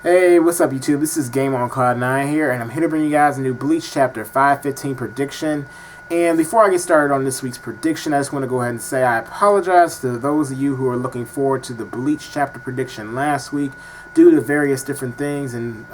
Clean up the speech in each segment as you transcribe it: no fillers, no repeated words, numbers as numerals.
Hey, what's up YouTube? This is Game on Cloud 9 here, and I'm here to bring you guys a new Bleach Chapter 515 prediction. And before I get started on this week's prediction, I just want to go ahead and say I apologize to those of you who are looking forward to the Bleach Chapter prediction last week. Due to various different things and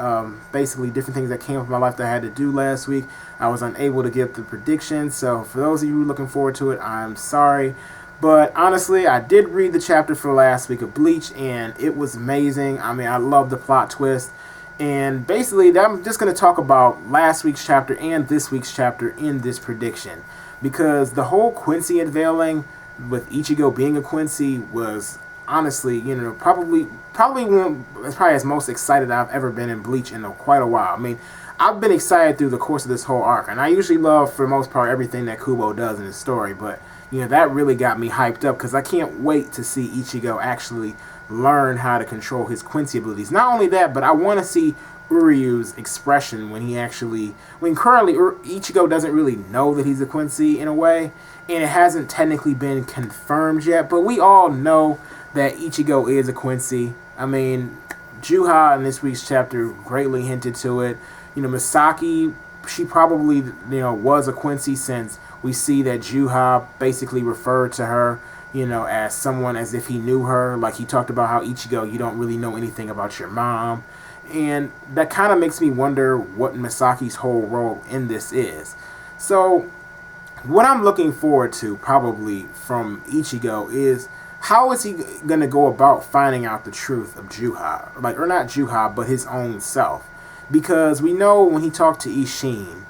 basically different things that came up in my life that I had to do last week, I was unable to give the prediction. So for those of you looking forward to it, I'm sorry. But honestly, I did read the chapter for last week of Bleach, and it was amazing. I mean, I love the plot twist. And basically, I'm just going to talk about last week's chapter and this week's chapter in this prediction. Because the whole Quincy unveiling with Ichigo being a Quincy was honestly, probably as most excited I've ever been in Bleach in quite a while. I mean, I've been excited through the course of this whole arc, and I usually love, for the most part, everything that Kubo does in his story, but that really got me hyped up because I can't wait to see Ichigo actually learn how to control his Quincy abilities. Not only that, but I want to see Uryu's expression when currently Ichigo doesn't really know that he's a Quincy in a way, and it hasn't technically been confirmed yet, but we all know that Ichigo is a Quincy. I mean, Juha in this week's chapter greatly hinted to it. Masaki, she probably, was a Quincy, since we see that Juha basically referred to her, as someone as if he knew her. Like, he talked about how Ichigo, you don't really know anything about your mom. And that kind of makes me wonder what Masaki's whole role in this is. So, what I'm looking forward to, probably, from Ichigo is, how is he going to go about finding out the truth of Juha? Or not Juha, but his own self. Because we know when he talked to Ishin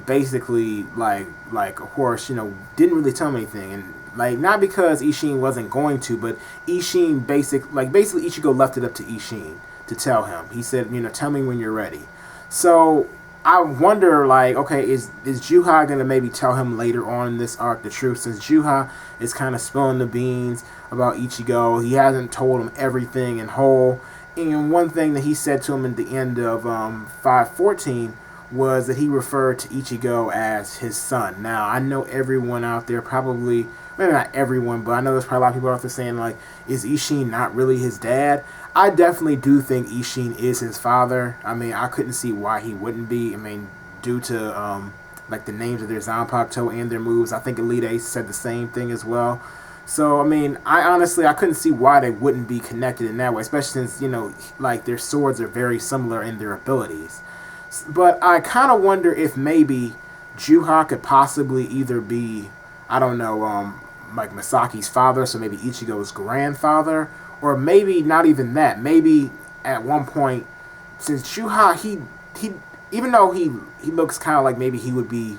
basically, of course, didn't really tell him anything. And, not because Ishin wasn't going to, but Ishin basically Ichigo left it up to Ishin to tell him. He said, tell me when you're ready. So, I wonder, okay, is Juha going to maybe tell him later on in this arc the truth? Since Juha is kind of spilling the beans about Ichigo, he hasn't told him everything in whole. And one thing that he said to him at the end of 514 was that he referred to Ichigo as his son. Now, I know everyone out there probably, maybe not everyone, but I know there's probably a lot of people out there saying, is Ishin not really his dad? I definitely do think Ishin is his father. I mean, I couldn't see why he wouldn't be. I mean, due to, the names of their Zanpakuto and their moves. I think Elite Ace said the same thing as well. So, I mean, I couldn't see why they wouldn't be connected in that way, especially since, their swords are very similar in their abilities. But I kind of wonder if maybe Juha could possibly either be, I don't know, Masaki's father, so maybe Ichigo's grandfather, or maybe not even that. Maybe at one point, since Juha, he even though he looks kind of like maybe he would be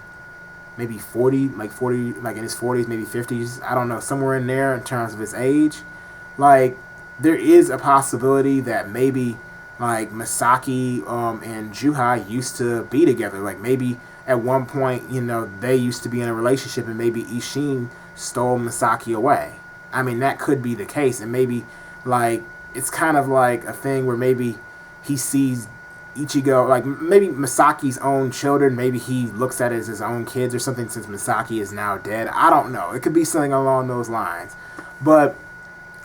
maybe 40, in his 40s, maybe 50s, I don't know, somewhere in there in terms of his age, there is a possibility that maybe, Masaki and Juha used to be together. Maybe at one point, they used to be in a relationship, and maybe Ishin stole Masaki away. I mean, that could be the case, and maybe, it's kind of like a thing where maybe he sees Ichigo, maybe Masaki's own children, maybe he looks at it as his own kids or something, since Masaki is now dead. I don't know. It could be something along those lines. But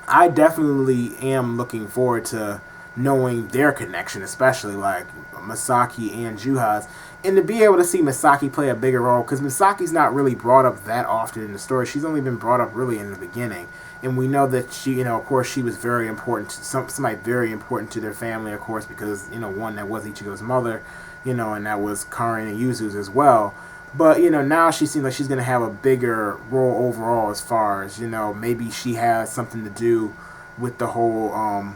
I definitely am looking forward to knowing their connection, especially Masaki and Juha's, and to be able to see Masaki play a bigger role, because Masaki's not really brought up that often in the story. She's only been brought up really in the beginning. And we know that she, of course, she was very important to somebody very important to their family, of course, because, one, that was Ichigo's mother, and that was Karin and Yuzu's as well. But, now she seems like she's going to have a bigger role overall, as far as, maybe she has something to do with the whole,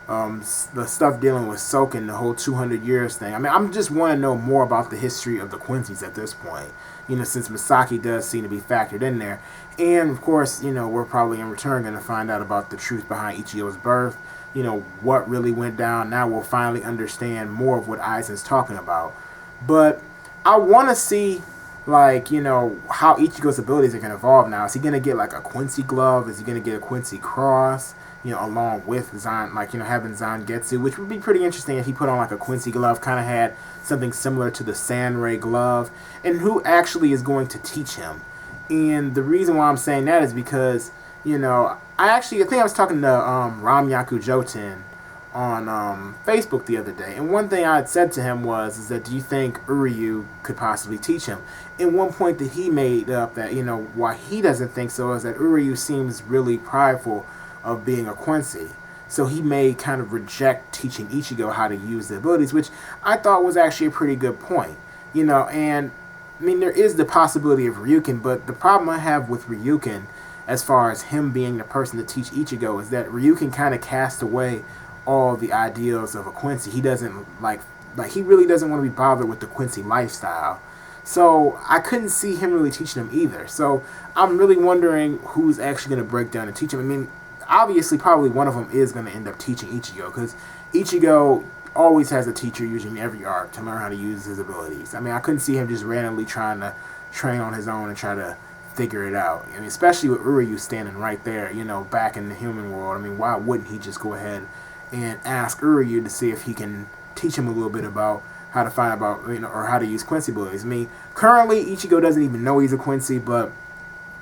the stuff dealing with Soken, the whole 200 years thing. I mean, I just want to know more about the history of the Quincy's at this point, since Masaki does seem to be factored in there. And, of course, we're probably in return going to find out about the truth behind Ichigo's birth, what really went down. Now we'll finally understand more of what Aizen's talking about. But I want to see, how Ichigo's abilities are going to evolve now. Is he going to get, a Quincy glove? Is he going to get a Quincy cross? Along with Zan, having Zangetsu, which would be pretty interesting if he put on, a Quincy glove, kind of had something similar to the Sanray glove, and who actually is going to teach him. And the reason why I'm saying that is because, I think I was talking to Ramyaku Joten on Facebook the other day, and one thing I had said to him is that do you think Uryu could possibly teach him? And one point that he made up that, you know, why he doesn't think so is that Uryu seems really prideful of being a Quincy. So he may kind of reject teaching Ichigo how to use the abilities, which I thought was actually a pretty good point. You know, and I mean, there is the possibility of Ryukin, but the problem I have with Ryukin, as far as him being the person to teach Ichigo, is that Ryukin kind of cast away all the ideals of a Quincy. He doesn't he really doesn't want to be bothered with the Quincy lifestyle. So I couldn't see him really teaching him either. So I'm really wondering who's actually going to break down and teach him. I mean, obviously, probably one of them is going to end up teaching Ichigo, because Ichigo always has a teacher usually in every arc to learn how to use his abilities. I mean, I couldn't see him just randomly trying to train on his own and try to figure it out. I mean, especially with Uryu standing right there, you know, back in the human world. I mean, why wouldn't he just go ahead and ask Uryu to see if he can teach him a little bit about how to find about, you know, or how to use Quincy abilities. I mean, currently Ichigo doesn't even know he's a Quincy, but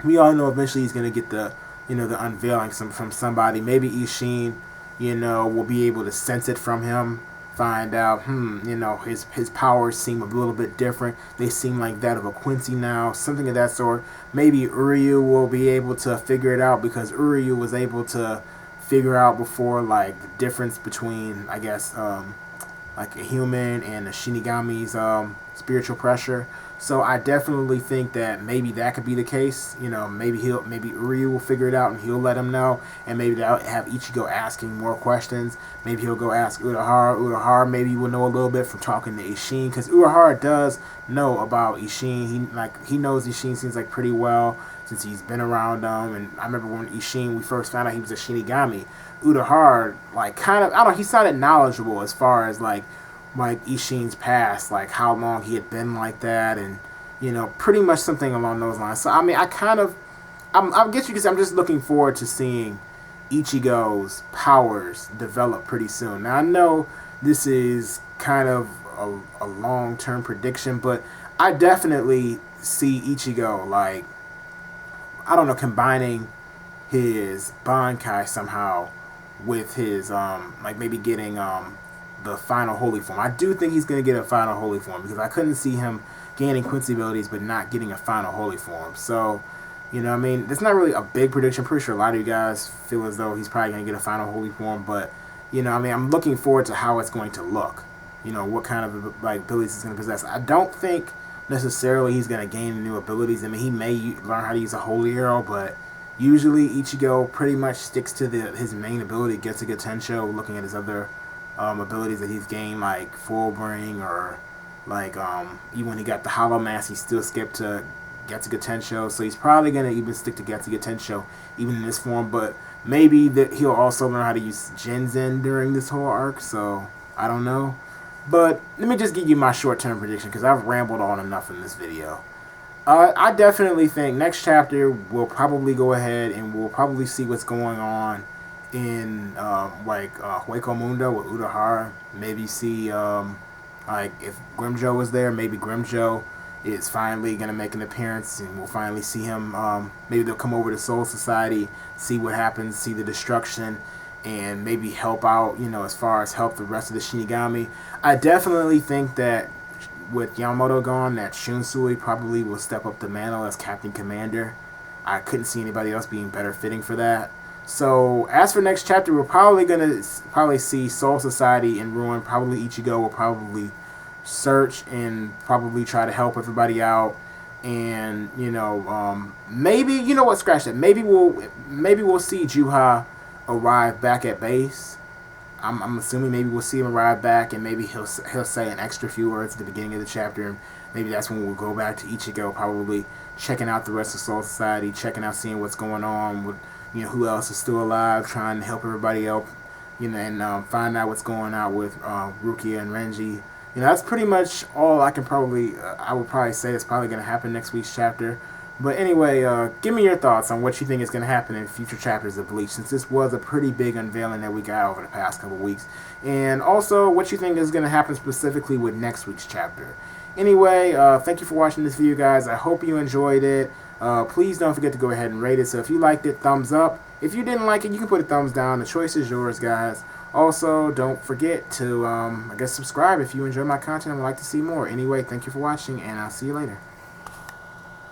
we all know eventually he's going to get the, you know, the unveiling from somebody. Maybe Ishin, you know, will be able to sense it from him, find out, you know, his powers seem a little bit different. They seem like that of a Quincy now, something of that sort. Maybe Uryu will be able to figure it out, because Uryu was able to figure out before, like, the difference between, I guess, like a human and a Shinigami's spiritual pressure. So I definitely think that maybe that could be the case. You know, maybe Uryu will figure it out and he'll let him know, and maybe that'll have Ichigo asking more questions. Maybe he'll go ask Urahara. Urahara maybe will know a little bit from talking to Ishin, because Urahara does know about Ishin. He knows Ishin seems like pretty well since he's been around them. And I remember when Ishin, we first found out he was a Shinigami, Urahara, like, kind of, I don't know, he sounded knowledgeable as far as like Ishin's past, like how long he had been like that, and, you know, pretty much something along those lines. So I mean, I guess you could say I'm just looking forward to seeing Ichigo's powers develop pretty soon. Now I know this is kind of a long-term prediction, but I definitely see Ichigo, like, I don't know, combining his Bankai somehow with his like maybe getting the final holy form. I do think he's going to get a final holy form, because I couldn't see him gaining Quincy abilities but not getting a final holy form. So, you know, I mean, it's not really a big prediction. I'm pretty sure a lot of you guys feel as though he's probably going to get a final holy form, but, you know, I mean, I'm looking forward to how it's going to look. You know, what kind of, like, abilities he's going to possess. I don't think necessarily he's going to gain new abilities. I mean, he may learn how to use a holy arrow, but usually Ichigo pretty much sticks to his main ability, Getsuga Tensho, looking at his other abilities that he's gained, like Full Bring, or like even when he got the Hollow Mask, he still skipped to Getsuga Tensho. So he's probably going to even stick to Getsuga Tensho even in this form, but maybe that he'll also learn how to use Genzen during this whole arc, so I don't know. But let me just give you my short-term prediction, because I've rambled on enough in this video. I definitely think next chapter we'll probably go ahead and we'll probably see what's going on in Hueco Mundo with Urahara. Maybe see like if Grimjo was there, maybe Grimjo is finally gonna make an appearance, and we'll finally see him. Maybe they'll come over to Soul Society, see what happens, see the destruction, and maybe help out, you know, as far as help the rest of the Shinigami. I definitely think that with Yamamoto gone, that Shunsui probably will step up the mantle as Captain Commander. I couldn't see anybody else being better fitting for that. So as for next chapter, we're probably gonna see Soul Society in ruin. Probably Ichigo will probably search and probably try to help everybody out. And, you know, maybe, you know what, scratch that. Maybe we'll see Juha arrive back at base. I'm assuming maybe we'll see him arrive back, and maybe he'll say an extra few words at the beginning of the chapter, and maybe that's when we'll go back to Ichigo, probably checking out the rest of Soul Society, checking out, seeing what's going on with, you know, who else is still alive, trying to help everybody out, you know, and find out what's going on with Rukia and Renji. You know, that's pretty much all I can probably, I would probably say is probably going to happen next week's chapter. But anyway, give me your thoughts on what you think is going to happen in future chapters of Bleach, since this was a pretty big unveiling that we got over the past couple weeks. And also, what you think is going to happen specifically with next week's chapter. Anyway, thank you for watching this video, guys. I hope you enjoyed it. Please don't forget to go ahead and rate it. So if you liked it, thumbs up. If you didn't like it, you can put a thumbs down. The choice is yours, guys. Also, don't forget to, I guess, subscribe if you enjoy my content and would like to see more. Anyway, thank you for watching, and I'll see you later.